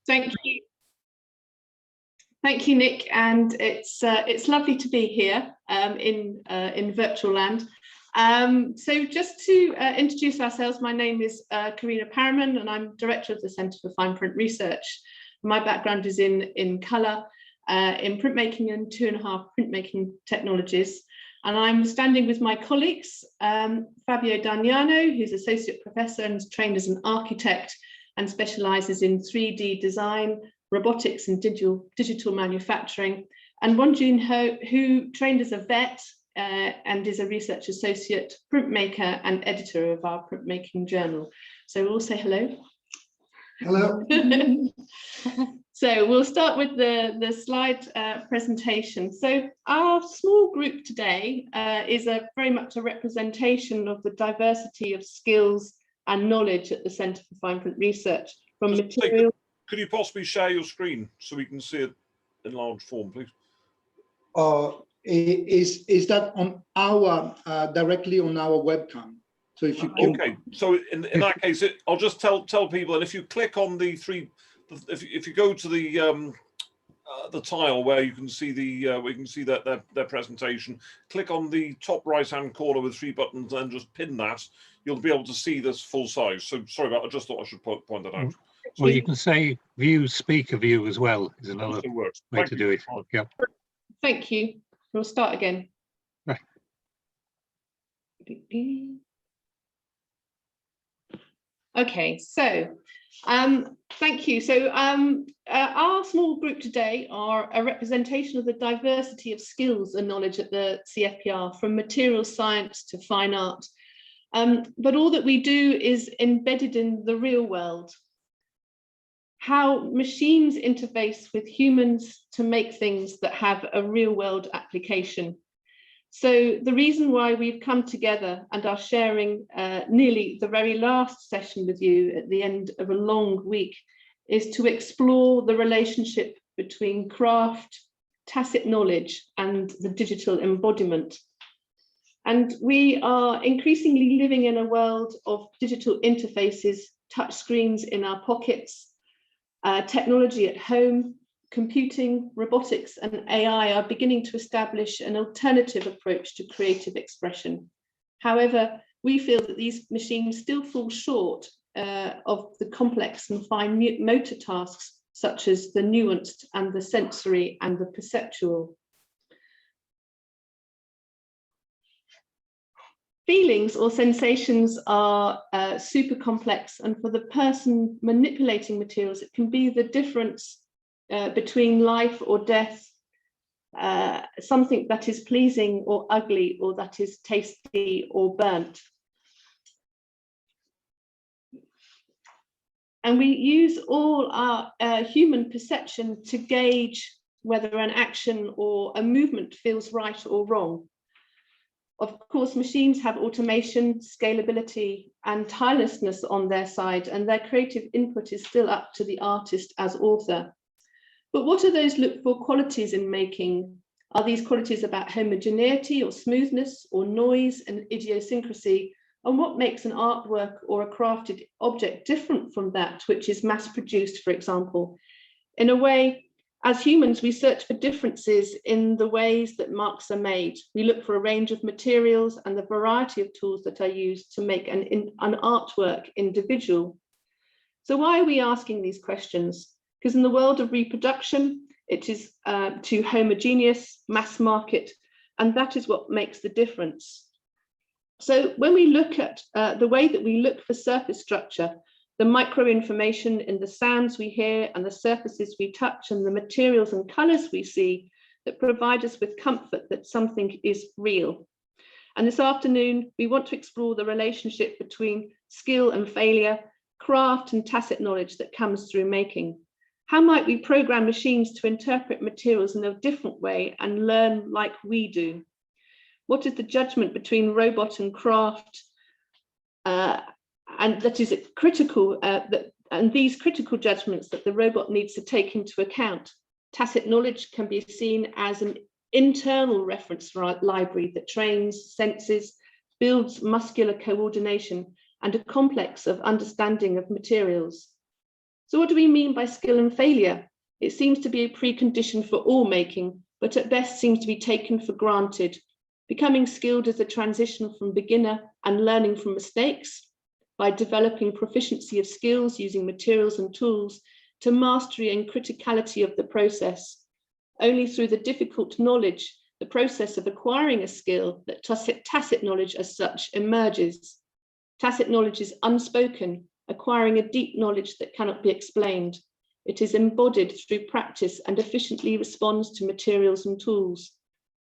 Thank you. Thank you, Nick, and it's lovely to be here in virtual land. So just to introduce ourselves, my name is Carinna Parraman, and I'm Director of the Centre for Fine Print Research. My background is in colour, in printmaking and 2.5 printmaking technologies. And I'm standing with my colleagues, Fabio Daniano, who's Associate Professor and is trained as an architect and specialises in 3D design, robotics and digital manufacturing, and Wuon-Gean, who trained as a vet and is a research associate, printmaker and editor of our printmaking journal. So we'll say hello. Hello. So we'll start with the slide presentation. So our small group today is very much a representation of the diversity of skills and knowledge at the Centre for Fine Print Research, from material. Could you possibly share your screen so we can see it in large form, please? Is that on our directly on our webcam? So if you can... Okay, so in that case, I'll just tell people, and if you click on the three, if you go to the tile where you can see their presentation, click on the top right-hand corner with 3 buttons, and just pin that. You'll be able to see this full size. So sorry about. I just thought I should point that out. Well, you can say view speaker view as well is another way to do it. Yeah. Thank you. We'll start again. Right. Okay, so thank you. So our small group today are a representation of the diversity of skills and knowledge at the CFPR, from material science to fine art. But all that we do is embedded in the real world. How machines interface with humans to make things that have a real world application. So the reason why we've come together and are sharing nearly the very last session with you at the end of a long week is to explore the relationship between craft, tacit knowledge, and the digital embodiment. And we are increasingly living in a world of digital interfaces, touch screens in our pockets, technology at home, computing, robotics, and AI are beginning to establish an alternative approach to creative expression. However, we feel that these machines still fall short of the complex and fine motor tasks, such as the nuanced and the sensory and the perceptual. Feelings or sensations are super complex, and for the person manipulating materials, it can be the difference between life or death, something that is pleasing or ugly, or that is tasty or burnt. And we use all our human perception to gauge whether an action or a movement feels right or wrong. Of course, machines have automation, scalability, and tirelessness on their side, and their creative input is still up to the artist as author. But what are those looked for qualities in making? Are these qualities about homogeneity or smoothness or noise and idiosyncrasy? And what makes an artwork or a crafted object different from that which is mass produced, for example? In a way, as humans, we search for differences in the ways that marks are made. We look for a range of materials and the variety of tools that are used to make an artwork individual. So why are we asking these questions? Because in the world of reproduction, it is too homogeneous, mass market, and that is what makes the difference. So when we look at the way that we look for surface structure, the micro information in the sounds we hear and the surfaces we touch and the materials and colours we see that provide us with comfort that something is real. And this afternoon, we want to explore the relationship between skill and failure, craft and tacit knowledge that comes through making. How might we program machines to interpret materials in a different way and learn like we do? What is the judgment between robot and craft? And that is critical, and these critical judgments that the robot needs to take into account. Tacit knowledge can be seen as an internal reference library that trains senses, builds muscular coordination, and a complex of understanding of materials. So what do we mean by skill and failure? It seems to be a precondition for all making, but at best seems to be taken for granted. Becoming skilled is a transition from beginner and learning from mistakes, by developing proficiency of skills using materials and tools, to mastery and criticality of the process. Only through the difficult knowledge, the process of acquiring a skill, that tacit knowledge as such emerges. Tacit knowledge is unspoken, acquiring a deep knowledge that cannot be explained. It is embodied through practice and efficiently responds to materials and tools.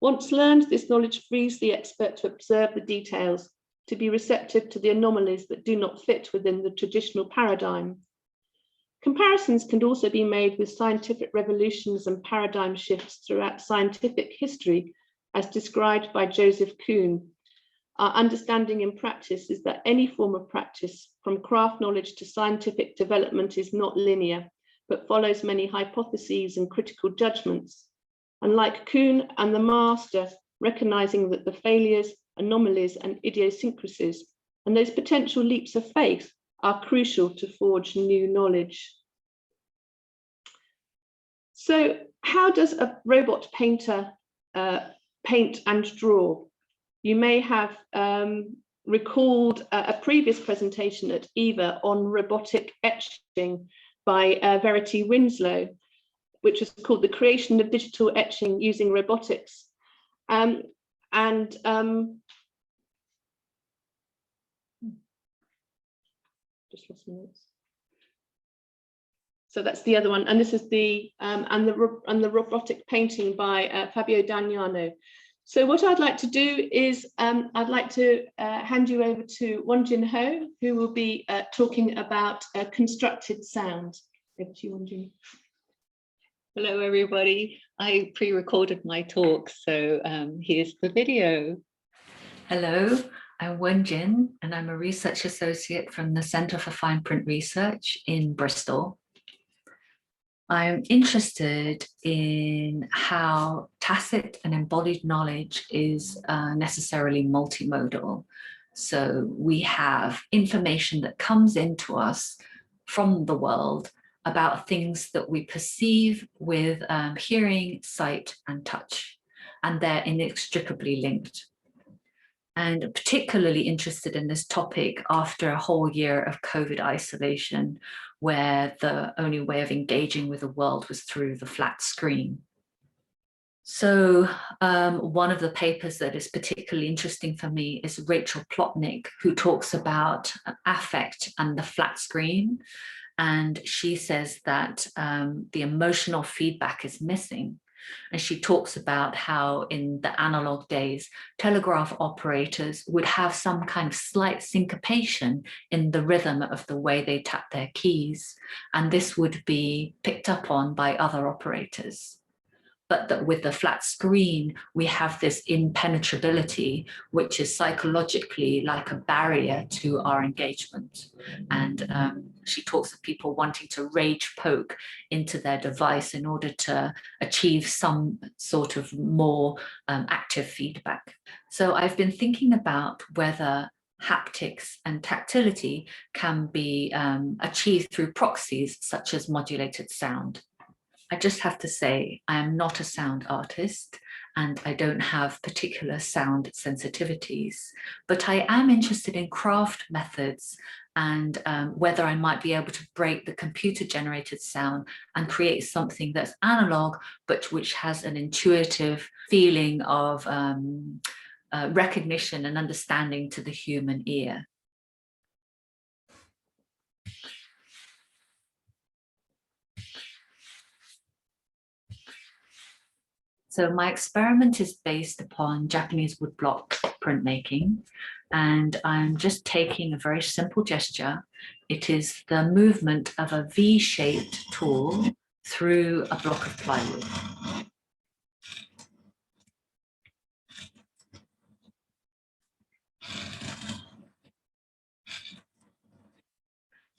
Once learned, this knowledge frees the expert to observe the details, to be receptive to the anomalies that do not fit within the traditional paradigm. Comparisons can also be made with scientific revolutions and paradigm shifts throughout scientific history, as described by Joseph Kuhn. Our understanding in practice is that any form of practice, from craft knowledge to scientific development, is not linear, but follows many hypotheses and critical judgments. And like Kuhn and the master, recognizing that the failures, anomalies, and idiosyncrasies, and those potential leaps of faith are crucial to forge new knowledge. So how does a robot painter paint and draw? You may have recalled a previous presentation at EVA on robotic etching by Verity Winslow, which was called The Creation of Digital Etching Using Robotics. Just lost my notes. So that's the other one, and this is the robotic painting by Fabio Daniano. So what I'd like to do is I'd like to hand you over to Wenjin Ho, who will be talking about constructed sound. Over to you, Wenjin. Hello, everybody. I pre-recorded my talk, so here's the video. Hello, I'm Wenjin, and I'm a research associate from the Centre for Fine Print Research in Bristol. I'm interested in how tacit and embodied knowledge is necessarily multimodal. So we have information that comes into us from the world about things that we perceive with hearing, sight, and touch, and they're inextricably linked. And particularly interested in this topic after a whole year of COVID isolation, where the only way of engaging with the world was through the flat screen. So one of the papers that is particularly interesting for me is Rachel Plotnick, who talks about affect and the flat screen. And she says that the emotional feedback is missing. And she talks about how in the analog days, telegraph operators would have some kind of slight syncopation in the rhythm of the way they tap their keys. And this would be picked up on by other operators. But that with the flat screen, we have this impenetrability, which is psychologically like a barrier to our engagement. And she talks of people wanting to rage poke into their device in order to achieve some sort of more active feedback. So I've been thinking about whether haptics and tactility can be achieved through proxies such as modulated sound. I just have to say, I am not a sound artist and I don't have particular sound sensitivities, but I am interested in craft methods and whether I might be able to break the computer generated sound and create something that's analog, but which has an intuitive feeling of recognition and understanding to the human ear. So my experiment is based upon Japanese woodblock printmaking, and I'm just taking a very simple gesture. It is the movement of a V-shaped tool through a block of plywood.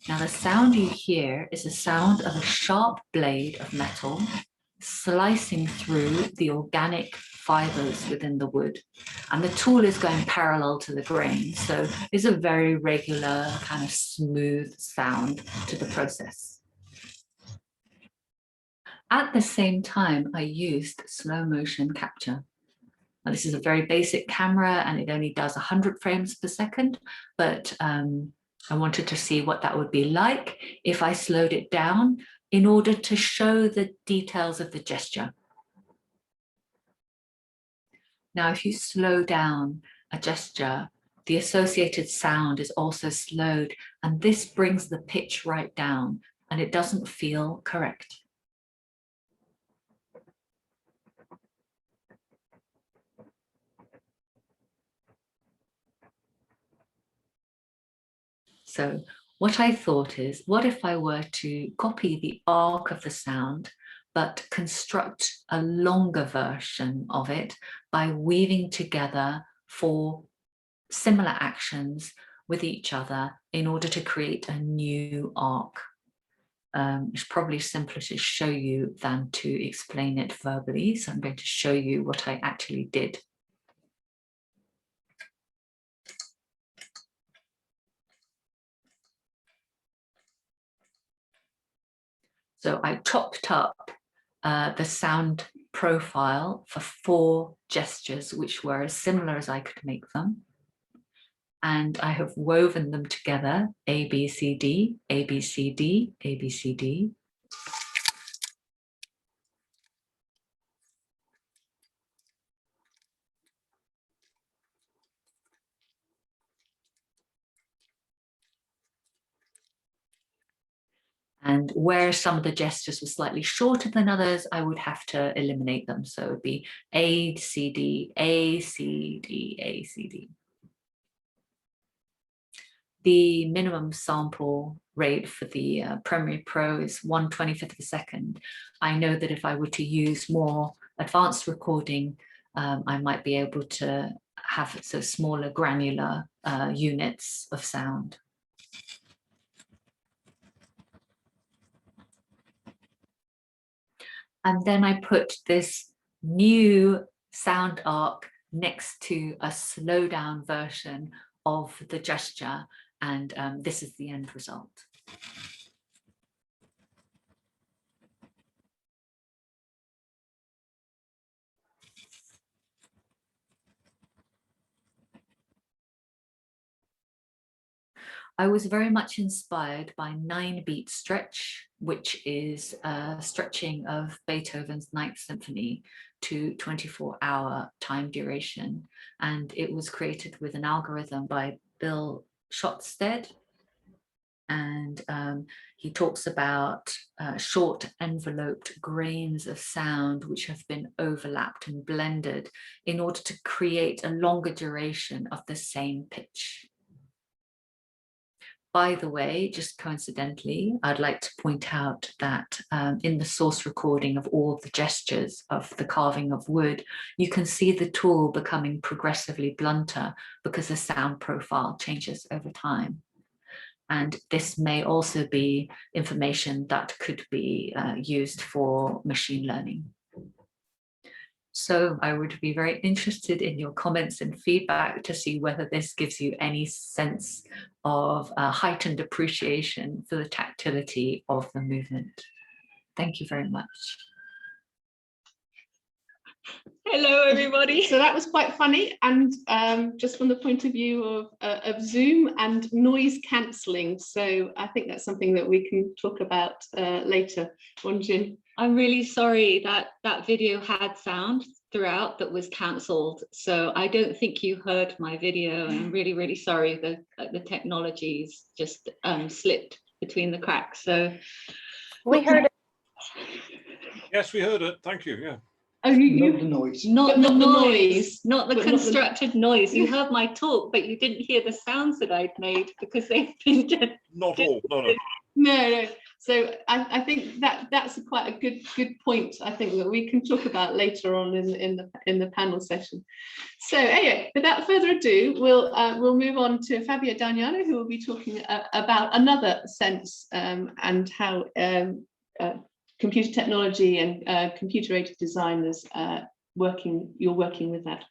Now the sound you hear is the sound of a sharp blade of metal slicing through the organic fibers within the wood, and the tool is going parallel to the grain, so it's a very regular kind of smooth sound to the process. At the same time, I used slow motion capture. Now, this is a very basic camera and it only does 100 frames per second, but I wanted to see what that would be like if I slowed it down in order to show the details of the gesture. Now, if you slow down a gesture, the associated sound is also slowed, and this brings the pitch right down and it doesn't feel correct. So what I thought is, what if I were to copy the arc of the sound, but construct a longer version of it by weaving together 4 similar actions with each other in order to create a new arc. It's probably simpler to show you than to explain it verbally. So I'm going to show you what I actually did. So I chopped up the sound profile for 4 gestures, which were as similar as I could make them. And I have woven them together, A, B, C, D, A, B, C, D, A, B, C, D. And where some of the gestures were slightly shorter than others, I would have to eliminate them. So it would be A, C, D, A, C, D, A, C, D. The minimum sample rate for the Premiere Pro is 1/25 of a second. I know that if I were to use more advanced recording, I might be able to have so smaller granular units of sound. And then I put this new sound arc next to a slow down version of the gesture, and this is the end result. I was very much inspired by 9-beat stretch, which is a stretching of Beethoven's Ninth Symphony to 24-hour time duration. And it was created with an algorithm by Bill Schotstedt. And he talks about short enveloped grains of sound which have been overlapped and blended in order to create a longer duration of the same pitch. By the way, just coincidentally, I'd like to point out that in the source recording of all the gestures of the carving of wood, you can see the tool becoming progressively blunter because the sound profile changes over time. And this may also be information that could be used for machine learning. So I would be very interested in your comments and feedback to see whether this gives you any sense of heightened appreciation for the tactility of the movement. Thank you very much. Hello, everybody. So that was quite funny, and just from the point of view of Zoom and noise cancelling. So I think that's something that we can talk about later. Wenjin. I'm really sorry that that video had sound throughout that was cancelled. So I don't think you heard my video. I'm really, really sorry. The technologies just slipped between the cracks. So we heard it. Yes, we heard it. Thank you. Yeah. Oh, Not the noise. Not the noise, not the But constructed noise. You heard my talk, but you didn't hear the sounds that I'd made because they've been just... Not all. No, no. No. So I think that's quite a good point. I think that we can talk about later on in the panel session. So anyway, without further ado, we'll move on to Fabio Daniano, who will be talking about another sense and how computer technology and computer-aided designers you're working with that.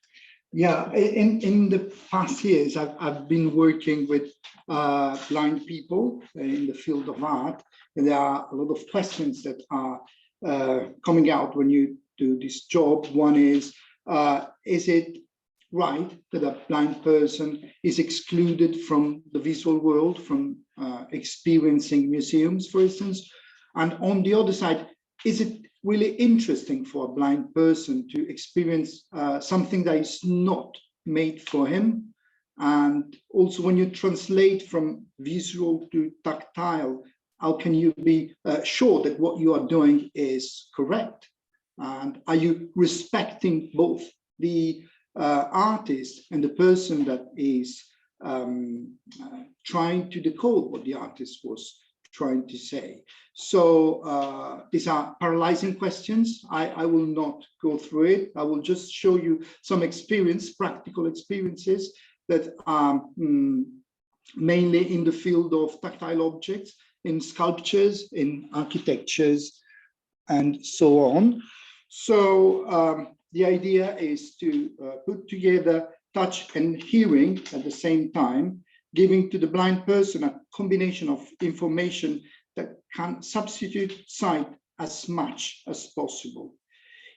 Yeah, in the past years, I've been working with blind people in the field of art, and there are a lot of questions that are coming out when you do this job. One is it right that a blind person is excluded from the visual world, from experiencing museums, for instance? And on the other side, is it really interesting for a blind person to experience something that is not made for him? And also, when you translate from visual to tactile, how can you be sure that what you are doing is correct? And are you respecting both the artist and the person that is trying to decode what the artist was trying to say? So these are paralyzing questions. I will not go through it. I will just show you some practical experiences that are mainly in the field of tactile objects, in sculptures, in architectures, and so on. So the idea is to put together touch and hearing at the same time, giving to the blind person a combination of information that can substitute sight as much as possible.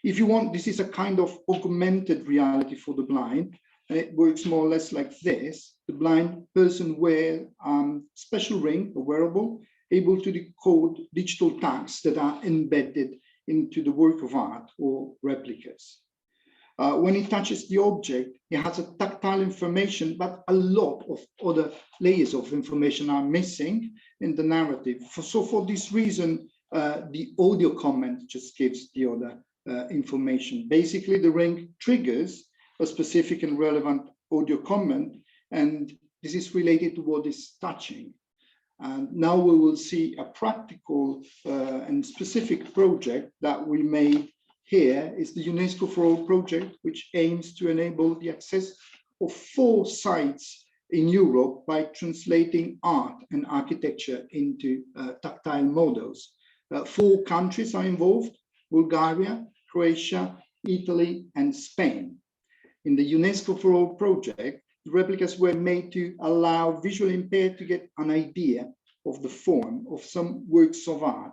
If you want, this is a kind of augmented reality for the blind, and it works more or less like this. The blind person wears a special ring, a wearable, able to decode digital tags that are embedded into the work of art or replicas. When he touches the object, he has a tactile information, but a lot of other layers of information are missing in the narrative. So for this reason, the audio comment just gives the other information. Basically, the ring triggers a specific and relevant audio comment, and this is related to what is touching. And now we will see a practical and specific project that we made here. Is the UNESCO for All project, which aims to enable the access of 4 sites in Europe by translating art and architecture into tactile models. 4 countries are involved: Bulgaria, Croatia, Italy, and Spain. In the UNESCO for All project, the replicas were made to allow visually impaired to get an idea of the form of some works of art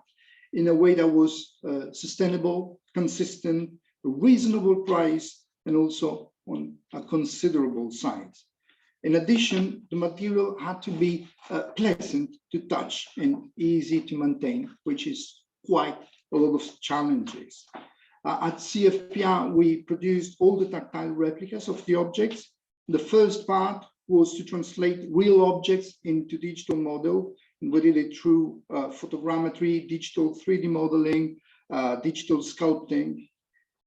in a way that was sustainable, consistent, reasonable price, and also on a considerable size. In addition, the material had to be pleasant to touch and easy to maintain, which is quite a lot of challenges. At CFPR, we produced all the tactile replicas of the objects. The first part was to translate real objects into digital model, and we did it through photogrammetry, digital 3D modeling, digital sculpting.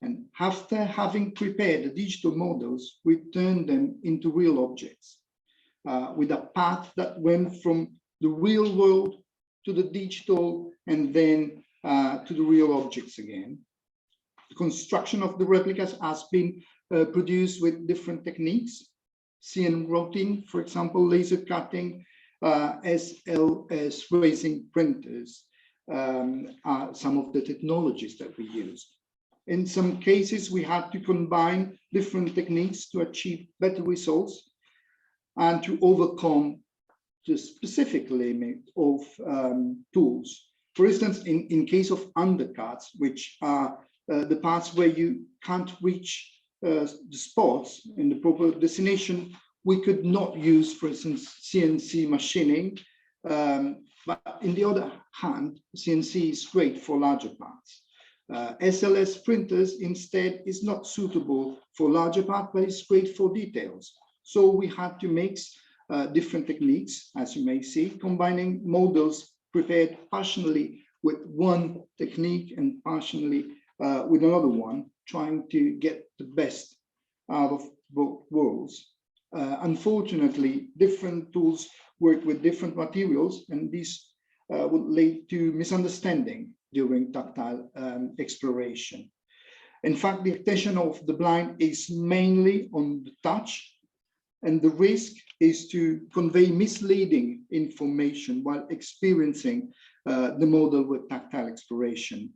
And after having prepared the digital models, we turned them into real objects with a path that went from the real world to the digital and then to the real objects again. The construction of the replicas has been produced with different techniques: CN routing, for example, laser cutting, SLS raising printers are some of the technologies that we used. In some cases, we had to combine different techniques to achieve better results and to overcome the specific limit of tools. For instance, in case of undercuts, which are the parts where you can't reach the spots in the proper destination, we could not use, for instance, CNC machining. But on the other hand, CNC is great for larger parts. SLS printers instead is not suitable for larger parts, but it's great for details. So we had to mix different techniques, as you may see, combining models prepared partially with one technique and partially with another one, trying to get the best out of both worlds. Unfortunately, different tools work with different materials, and this would lead to misunderstanding during tactile exploration. In fact, the attention of the blind is mainly on the touch, and the risk is to convey misleading information while experiencing the model with tactile exploration,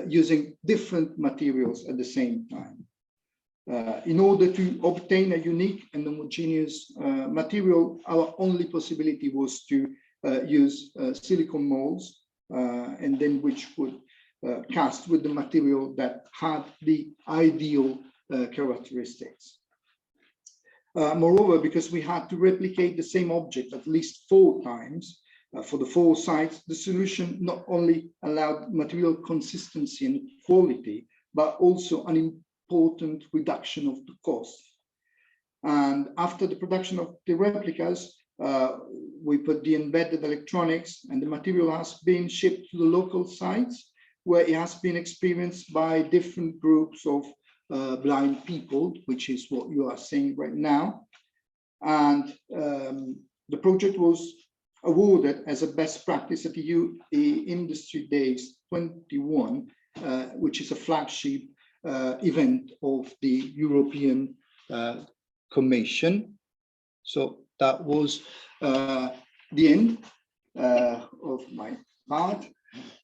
using different materials at the same time. In order to obtain a unique and homogeneous material, our only possibility was to use silicone molds, and then which would cast with the material that had the ideal characteristics. Moreover, because we had to replicate the same object at least 4 times for the 4 sites, the solution not only allowed material consistency and quality, but also an important reduction of the cost. And after the production of the replicas, we put the embedded electronics, and the material has been shipped to the local sites where it has been experienced by different groups of blind people, which is what you are seeing right now. And the project was awarded as a best practice at the UE Industry Days 21, which is a flagship event of the European Commission. So that was the end of my part.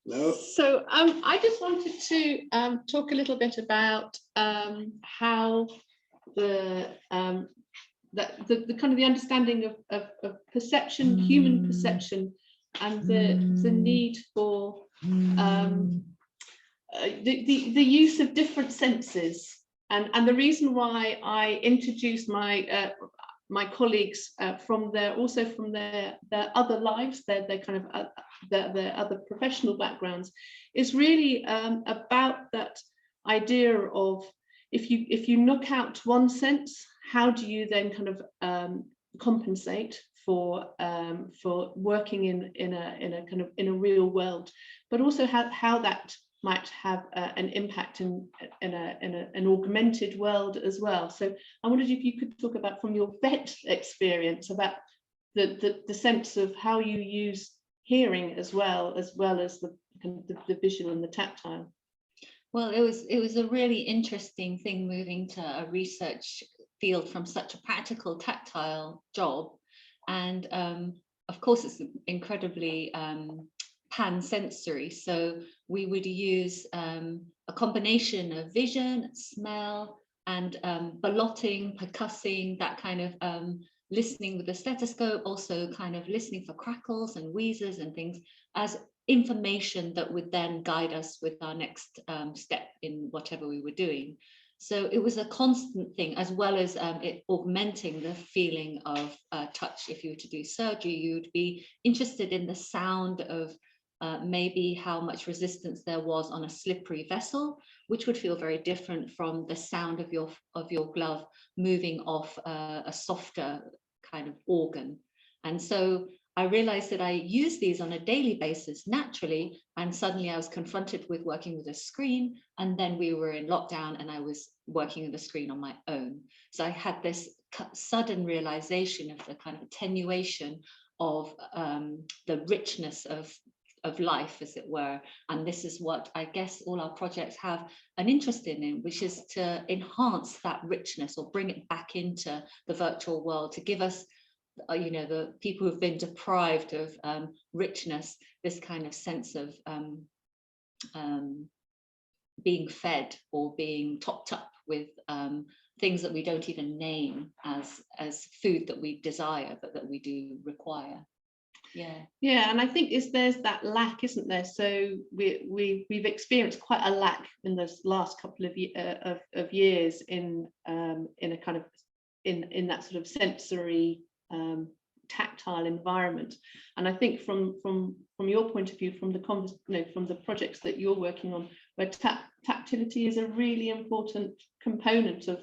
Hello. So I just wanted to talk a little bit about how the kind of the understanding of perception, human perception, and the need for the use of different senses, and the reason why I introduced my my colleagues from their other lives, their kind of their other professional backgrounds, is really about that idea of if you knock out one sense, how do you then kind of compensate for working in a real world, but also how that might have an impact in an augmented world as well. So I wondered if you could talk about, from your vet experience, about the sense of how you use hearing as well as the visual and the tactile. Well, it was a really interesting thing moving to a research field from such a practical tactile job, and of course it's incredibly pan-sensory. So we would use a combination of vision, smell, and ballotting, percussing, that kind of listening with the stethoscope, also kind of listening for crackles and wheezes and things as information that would then guide us with our next step in whatever we were doing. So it was a constant thing, as well as it augmenting the feeling of touch. If you were to do surgery, you would be interested in the sound of maybe how much resistance there was on a slippery vessel, which would feel very different from the sound of your glove moving off a softer kind of organ. And so I realized that I use these on a daily basis naturally, and suddenly I was confronted with working with a screen, and then we were in lockdown and I was working with a screen on my own. So I had this sudden realization of the kind of attenuation of the richness of life, as it were. And this is what I guess all our projects have an interest in, which is to enhance that richness or bring it back into the virtual world, to give us, the people who've been deprived of richness, this kind of sense of being fed or being topped up with things that we don't even name as food that we desire, but that we do require. Yeah, and I think there's that lack, isn't there? So we've experienced quite a lack in those last couple of years in a kind of in that sort of sensory tactile environment. And I think from your point of view, from the projects that you're working on, where tactility is a really important component of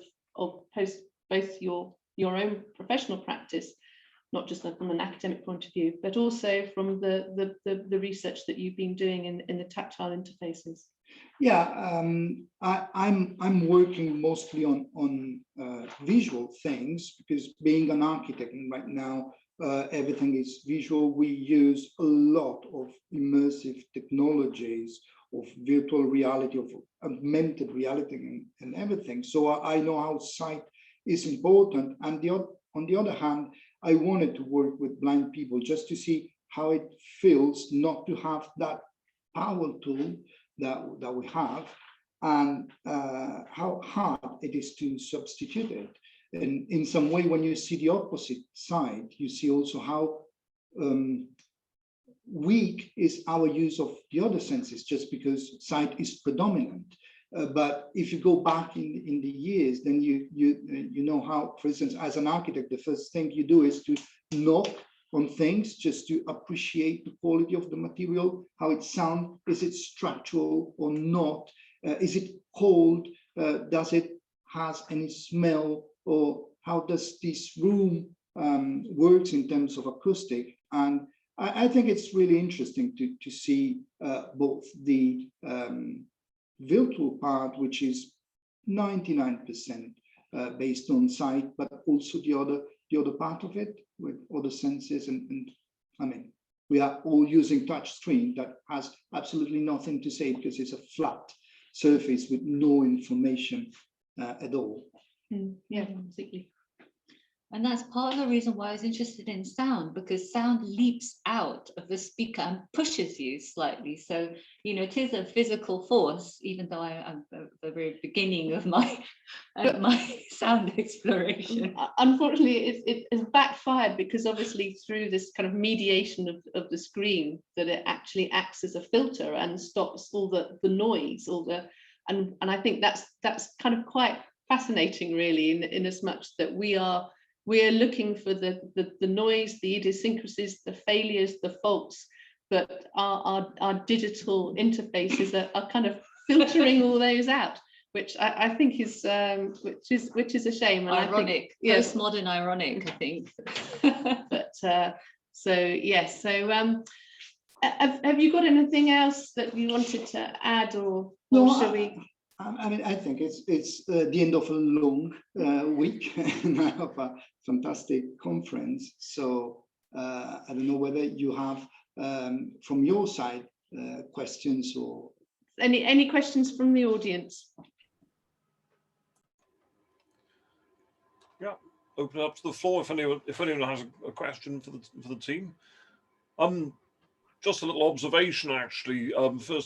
both your own professional practice, not just from an academic point of view, but also from the research that you've been doing in the tactile interfaces. Yeah, I'm working mostly on visual things, because being an architect, and right now everything is visual, we use a lot of immersive technologies, of virtual reality, of augmented reality, and everything. So I know how sight is important, and on the other hand, I wanted to work with blind people just to see how it feels not to have that power tool that we have, and how hard it is to substitute it. And in some way, when you see the opposite side, you see also how weak is our use of the other senses, just because sight is predominant. But if you go back in the years, then you know how, for instance, as an architect, the first thing you do is to knock on things just to appreciate the quality of the material, how it sounds, is it structural or not, is it cold, does it has any smell, or how does this room works in terms of acoustic. And I think it's really interesting to see both the virtual part, which is 99% based on sight, but also the other part of it with other senses. And I mean, we are all using touch screen that has absolutely nothing to say because it's a flat surface with no information at all. Yeah, completely. And that's part of the reason why I was interested in sound, because sound leaps out of the speaker and pushes you slightly. So, you know, it is a physical force, even though I'm at the very beginning of my my sound exploration. Unfortunately, it has backfired, because obviously through this kind of mediation of the screen, that it actually acts as a filter and stops all the noise, and I think that's kind of quite fascinating, really, in as much that we are looking for the noise, the idiosyncrasies, the failures, the faults, but our digital interfaces are kind of filtering all those out, which I think is which is a shame. And Ironic, I think, yes, postmodern ironic, I think. but so yes, so have you got anything else that you wanted to add, or shall we? I mean, I think it's the end of a long week and I have a fantastic conference. So I don't know whether you have from your side questions or Any questions from the audience? Yeah, open it up to the floor if anyone has a question for the team. Just a little observation, actually. Firstly,